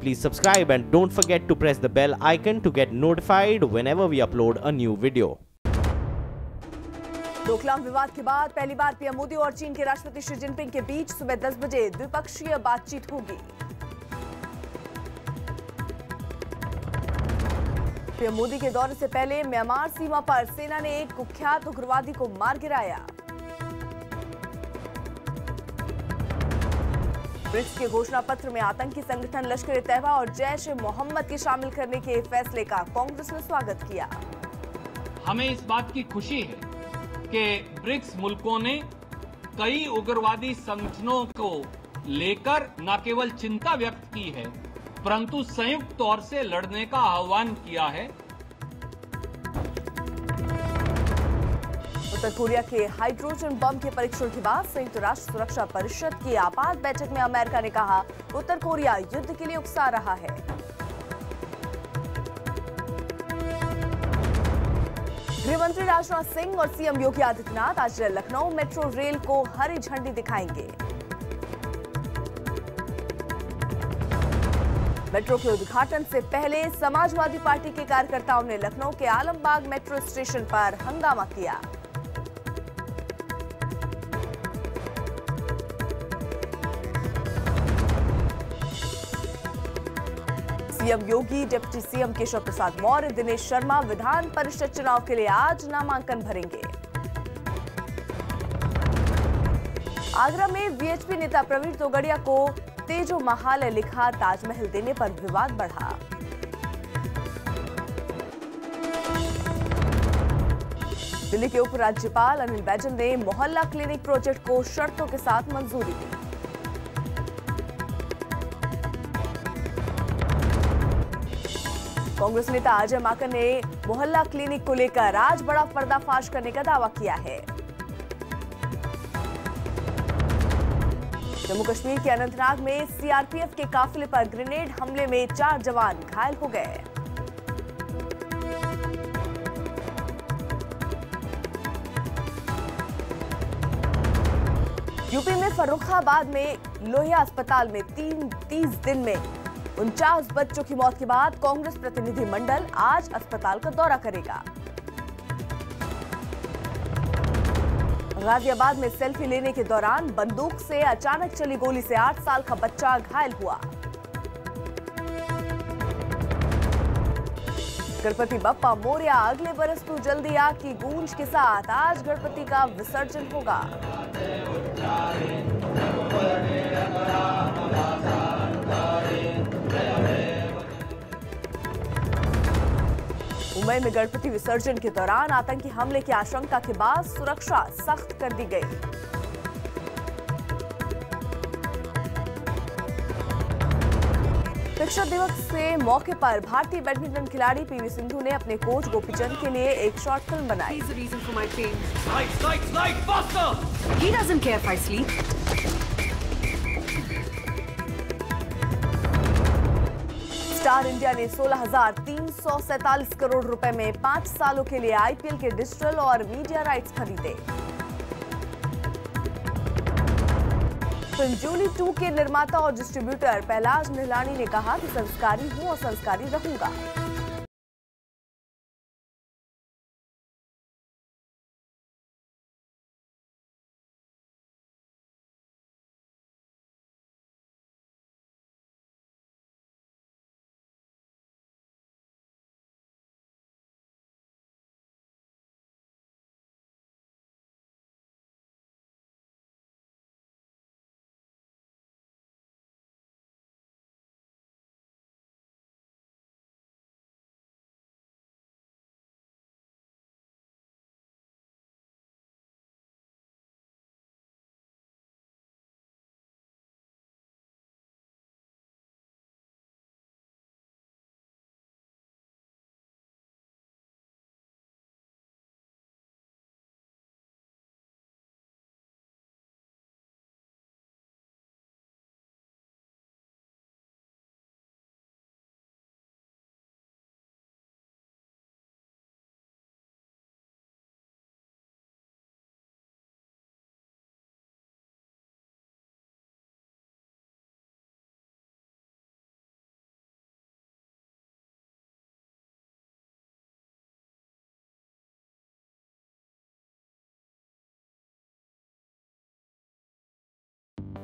please subscribe and don't forget to press the bell icon to get notified whenever we upload a new video. Doklam विवाद के बाद पहली बार PM Modi और चीन के राष्ट्रपति शी जिनपिंग के बीच सुबह 10 बजे द्विपक्षीय बातचीत होगी। पीएम मोदी के दौरे से पहले म्यांमार सीमा पर सेना ने एक कुख्यात उग्रवादी को मार गिराया। ब्रिक्स के घोषणा पत्र में आतंकी संगठन लश्कर-ए-तैयबा और जैश-ए-मोहम्मद के शामिल करने के फैसले का कांग्रेस ने स्वागत किया। हमें इस बात की खुशी है कि ब्रिक्स मुल्कों ने कई उग्रवादी संगठनों को लेकर न केवल चिंता व्यक्त की है, परंतु संयुक्त तौर से लड़ने का आह्वान किया है। उत्तर कोरिया के हाइड्रोजन बम के परीक्षण के बाद संयुक्त राष्ट्र सुरक्षा परिषद की आपात बैठक में अमेरिका ने कहा, उत्तर कोरिया युद्ध के लिए उकसा रहा है। गृहमंत्री राजनाथ सिंह और सीएम योगी आदित्यनाथ आज लखनऊ मेट्रो रेल को हरी झंडी दिखाएंगे। मेट्रो के उद्घाटन से पहले समाजवादी पार्टी के कार्यकर्ताओं ने लखनऊ के आलमबाग मेट्रो स्टेशन पर हंगामा किया। सीएम योगी, डिप्टी सीएम केशव प्रसाद मौर्य, दिनेश शर्मा विधान परिषद चुनाव के लिए आज नामांकन भरेंगे। आगरा में वीएचपी नेता प्रवीण तोगड़िया को तेजो महाल लिखा ताजमहल देने पर विवाद बढ़ा। दिल्ली के उपराज्यपाल अनिल बैजल ने मोहल्ला क्लिनिक प्रोजेक्ट को शर्तों के साथ मंजूरी दी। कांग्रेस नेता अजय माकन ने मोहल्ला क्लिनिक को लेकर आज बड़ा पर्दाफाश करने का दावा किया है। जम्मू कश्मीर के अनंतनाग में सीआरपीएफ के काफिले पर ग्रेनेड हमले में 4 जवान घायल हो गए। यूपी में फर्रुखाबाद में लोहिया अस्पताल में 30 दिन में 49 बच्चों की मौत के बाद कांग्रेस प्रतिनिधि मंडल आज अस्पताल का दौरा करेगा। गाजियाबाद में सेल्फी लेने के दौरान बंदूक से अचानक चली गोली से 8 साल का बच्चा घायल हुआ। गणपति बप्पा मोरया अगले बरस तो जल्दी आ की गूंज के साथ आज गणपति का विसर्जन होगा। मुंबई में गणपति विसर्जन के दौरान आतंकी हमले की आशंका के बाद सुरक्षा सख्त कर दी गई। शिक्षक दिवस के मौके पर भारतीय बैडमिंटन खिलाड़ी पीवी सिंधु ने अपने कोच गोपीचंद के लिए एक शॉर्ट फिल्म बनाई। स्टार इंडिया ने 16,347 करोड़ रुपए में 5 सालों के लिए आईपीएल के डिजिटल और मीडिया राइट्स खरीदे। फिल्म जूली 2 के निर्माता और डिस्ट्रीब्यूटर पहलाज निहलानी ने कहा कि संस्कारी हूं और संस्कारी रहूंगा।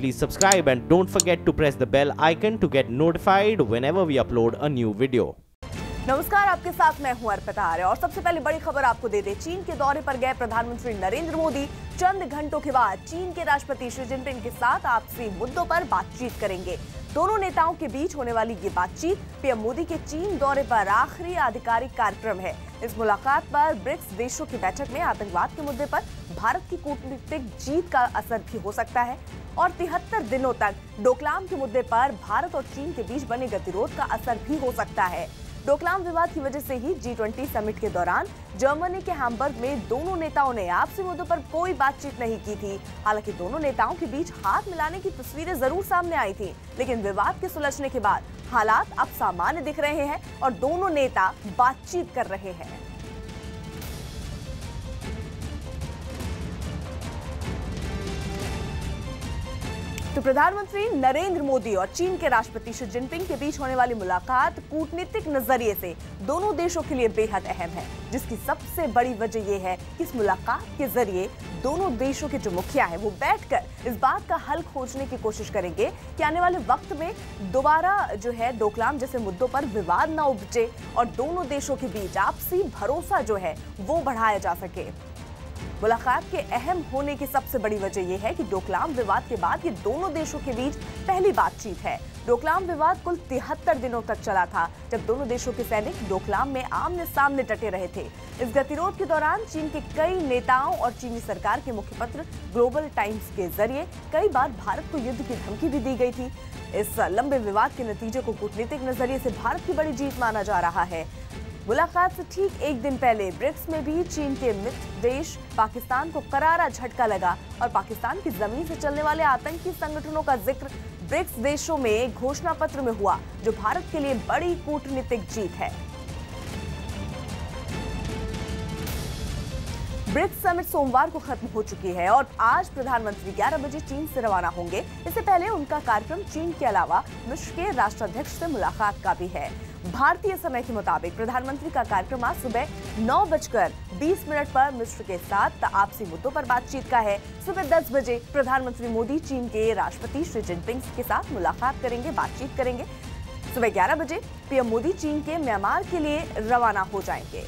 Please subscribe and don't forget to press the bell icon to get notified whenever we upload a new video. नमस्कार, आपके साथ मैं हूं अर्पिता आर्य और सबसे पहले बड़ी खबर आपको दे दे। चीन के दौरे पर गए प्रधानमंत्री नरेंद्र मोदी चंद घंटों के बाद चीन के राष्ट्रपति शी जिनपिंग के साथ आपसी मुद्दों पर बातचीत करेंगे। दोनों नेताओं के बीच होने वाली ये बातचीत पीएम मोदी के चीन दौरे पर आखिरी आधिकारिक कार्यक्रम है। इस मुलाकात पर ब्रिक्स देशों की बैठक में आतंकवाद के मुद्दे पर भारत की कूटनीतिक जीत का असर भी हो सकता है और 73 दिनों तक डोकलाम के मुद्दे पर भारत और चीन के बीच बने गतिरोध का असर भी हो सकता है। डोकलाम विवाद की वजह से ही G20 समिट के दौरान जर्मनी के हैम्बर्ग में दोनों नेताओं ने आपसी मुद्दों पर कोई बातचीत नहीं की थी। हालांकि दोनों नेताओं के बीच हाथ मिलाने की तस्वीरें जरूर सामने आई थी, लेकिन विवाद के सुलझने के बाद हालात अब सामान्य दिख रहे हैं और दोनों नेता बातचीत कर रहे हैं। तो प्रधानमंत्री नरेंद्र मोदी और चीन के राष्ट्रपति शी जिनपिंग के बीच होने वाली मुलाकात कूटनीतिक नजरिए से दोनों देशों के लिए बेहद अहम है, जिसकी सबसे बड़ी वजह यह है कि इस मुलाकात के जरिए दोनों देशों के जो मुखिया हैं वो बैठकर इस बात का हल खोजने की कोशिश करेंगे कि आने वाले वक्त में दोबारा जो है डोकलाम जैसे मुद्दों पर विवाद न उपजे और दोनों देशों के बीच आपसी भरोसा जो है वो बढ़ाया जा सके। मुलाकात के अहम होने की सबसे बड़ी वजह यह है कि डोकलाम विवाद के बाद ये दोनों देशों के बीच पहली बातचीत है। डोकलाम विवाद कुल 73 दिनों तक चला था, जब दोनों देशों के सैनिक डोकलाम में आमने सामने डटे रहे थे। इस गतिरोध के दौरान चीन के कई नेताओं और चीनी सरकार के मुखपत्र ग्लोबल टाइम्स के जरिए कई बार भारत को युद्ध की धमकी भी दी गई थी। इस लंबे विवाद के नतीजे को कूटनीतिक नजरिए से भारत की बड़ी जीत माना जा रहा है। मुलाकात से ठीक एक दिन पहले ब्रिक्स में भी चीन के मित्र देश पाकिस्तान को करारा झटका लगा और पाकिस्तान की जमीन से चलने वाले आतंकी संगठनों का जिक्र ब्रिक्स देशों में घोषणा पत्र में हुआ, जो भारत के लिए बड़ी कूटनीतिक जीत है। ब्रिक्स समिट सोमवार को खत्म हो चुकी है और आज प्रधानमंत्री 11 बजे चीन से रवाना होंगे। इससे पहले उनका कार्यक्रम चीन के अलावा मिस्र के राष्ट्राध्यक्ष से मुलाकात का भी है। भारतीय समय के मुताबिक प्रधानमंत्री का कार्यक्रम आज सुबह 9:20 पर मिस्र के साथ आपसी मुद्दों पर बातचीत का है। सुबह 10 बजे प्रधानमंत्री मोदी चीन के राष्ट्रपति शी जिनपिंग के साथ मुलाकात करेंगे, बातचीत करेंगे। सुबह 11 बजे पीएम मोदी चीन के म्यांमार के लिए रवाना हो जाएंगे।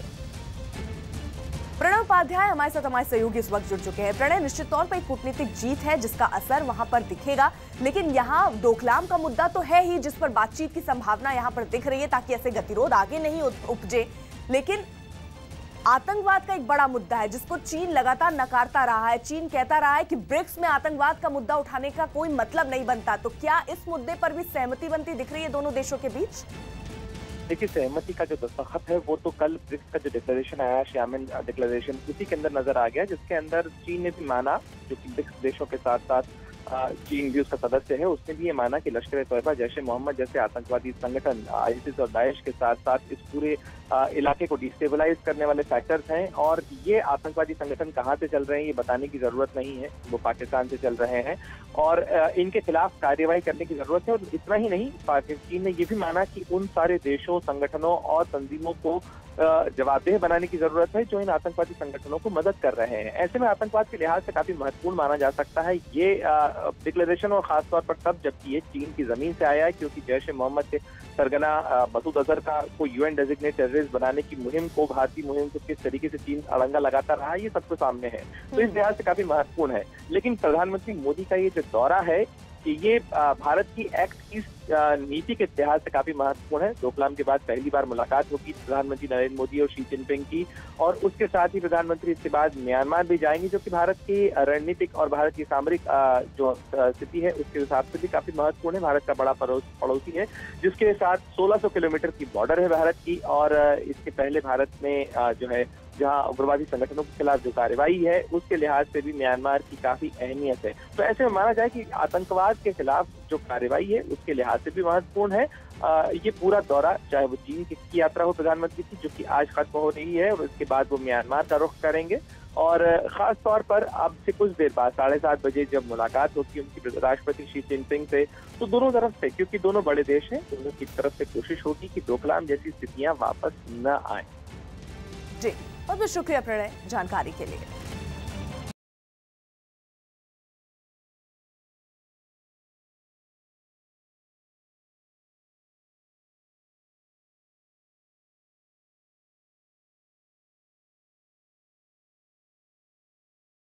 प्रणय उपाध्याय हमारे साथ हमारे सहयोगी इस वक्त जुड़ चुके हैं। प्रणय, निश्चित तौर पर एक कूटनीतिक जीत है जिसका असर वहां पर दिखेगा, लेकिन यहाँ डोकलाम का मुद्दा तो है ही जिस पर बातचीत की संभावना यहाँ पर दिख रही है ताकि ऐसे गतिरोध आगे नहीं उपजे, लेकिन आतंकवाद का एक बड़ा मुद्दा है जिसको चीन लगातार नकारता रहा है। चीन कहता रहा है कि ब्रिक्स में आतंकवाद का मुद्दा उठाने का कोई मतलब नहीं बनता। तो क्या इस मुद्दे पर भी सहमति बनती दिख रही है दोनों देशों के बीच? देखिए, सहमति का जो दस्तखत है वो तो कल ब्रिक्स का जो डिक्लेरेशन आया, शामिल डिक्लेरेशन, उसी के अंदर नजर आ गया, जिसके अंदर चीन ने भी माना, जो कि ब्रिक्स देशों के साथ साथ चीन भी उसका सदस्य है, उसने भी ये माना कि लश्कर-ए-तोयबा, जैश-ए-मोहम्मद जैसे आतंकवादी संगठन आईसिस और दाइश के साथ साथ इस पूरे इलाके को डिस्टेबलाइज करने वाले फैक्टर्स हैं और ये आतंकवादी संगठन कहाँ से चल रहे हैं ये बताने की जरूरत नहीं है, वो पाकिस्तान से चल रहे हैं और इनके खिलाफ कार्यवाही करने की जरूरत है। और इतना ही नहीं, चीन ने ये भी माना कि उन सारे देशों, संगठनों और तंजीमों को जवाबदेह बनाने की जरूरत है जो इन आतंकवादी संगठनों को मदद कर रहे हैं। ऐसे में आतंकवाद के लिहाज से काफी महत्वपूर्ण माना जा सकता है ये डिक्लेरेशन, और खासतौर पर तब जबकि ये चीन की जमीन से आया है, क्योंकि जैश-ए-मोहम्मद के सरगना मसूद अजहर को UN डेजिग्नेट टेररिस्ट बनाने की मुहिम को, भारतीय मुहिम को किस तरीके से चीन अड़ंगा लगाता रहा, ये सबको सामने है। तो इस लिहाज से काफी महत्वपूर्ण है। लेकिन प्रधानमंत्री मोदी का ये जो दौरा है कि ये भारत की एक्ट ईस्ट नीति के इतिहास से काफी महत्वपूर्ण है। डोकलाम के बाद पहली बार मुलाकात होगी प्रधानमंत्री नरेंद्र मोदी और शी जिनपिंग की, और उसके साथ ही प्रधानमंत्री इसके बाद म्यांमार भी जाएंगे, जो कि भारत की रणनीतिक और भारत की सामरिक जो स्थिति है उसके हिसाब से भी काफी महत्वपूर्ण है। भारत का बड़ा पड़ोसी है जिसके साथ 1600 किलोमीटर की बॉर्डर है भारत की, और इसके पहले भारत में जो है जहां उग्रवादी संगठनों के खिलाफ जो कार्रवाई है उसके लिहाज से भी म्यांमार की काफी अहमियत है। तो ऐसे में माना जाए कि आतंकवाद के खिलाफ जो कार्रवाई है उसके लिहाज से भी महत्वपूर्ण है ये पूरा दौरा, चाहे वो चीन की यात्रा हो प्रधानमंत्री की, जो कि आज खत्म हो रही है, और उसके बाद वो म्यांमार का रुख करेंगे। और खास तौर पर अब से कुछ देर बाद 7:30 बजे जब मुलाकात होगी उनकी राष्ट्रपति शी जिनपिंग से, तो दोनों तरफ से, क्योंकि दोनों बड़े देश हैं, दोनों की तरफ से कोशिश होगी कि डोकलाम जैसी स्थितियां वापस न आए। जी, बहुत बहुत शुक्रिया प्रणय जानकारी के लिए।